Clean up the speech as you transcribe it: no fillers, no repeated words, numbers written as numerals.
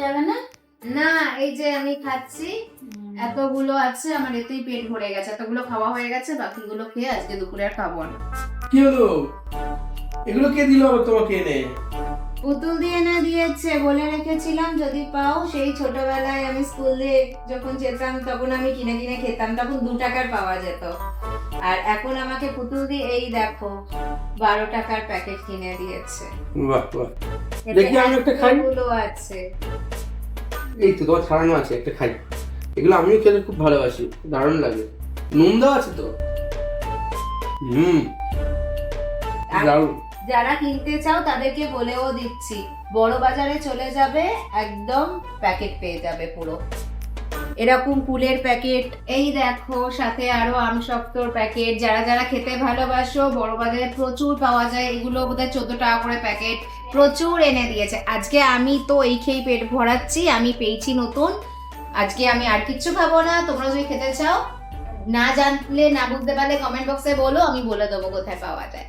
যাবে না? না, এই যে আমি খাচ্ছি, এতগুলো আছে, আমার এতেই পেট ভরে গেছে, এতগুলো খাওয়া হয়ে গেছে, বাকিগুলো খেয়ে আজকে দুপুরে আর খাবো না। কি হলো? এগুলো কে দিল আবার তোমাকে এনে? পুতুল দিয়ে না দিয়েছে, বলে রেখেছিলাম যদি পাও। সেই ছোটবেলায় আমি স্কুলে যখন যেতাম তখন আমি কিনে কিনে খেতাম, তখন 2 টাকার পাওয়া যেত। আর এখন আমাকে পুতুল দিয়ে এই দেখো 12 টাকার প্যাকেট কিনে দিয়েছে। বাহ বাহ, এতে দেখি আমি একটা খাই। এতগুলো আছে। এই তো তোমার ছাড়ানো আছে, একটা খাই। এগুলো আমিও খেতে খুব ভালোবাসি, দারুণ লাগে। নুন দেওয়া আছে তো। আর দারুণ। যারা কিনতে চাও তাদেরকে বলেও দিচ্ছি, বড় বাজারে চলে যাবে, একদম প্যাকেট পেয়ে যাবে পুরো এরকম কুলের প্যাকেট। এই দেখো সাথে আরো আমশক্তর প্যাকেট। যারা যারা খেতে ভালোবাসো, বড় বাজারে প্রচুর পাওয়া যায়, এগুলো বোধহয় 14 টাকা করে প্যাকেট, প্রচুর এনে দিয়েছে। আজকে আমি তো এই খেয়েই পেট ভরাচ্ছি, আমি পেয়েছি নতুন। আজকে আমি আর কিচ্ছু খাবো না। তোমরা যদি খেতে চাও, না জানলে না বুঝতে পারলে কমেন্ট বক্সে বলো, আমি বলে দেবো কোথায় পাওয়া যায়।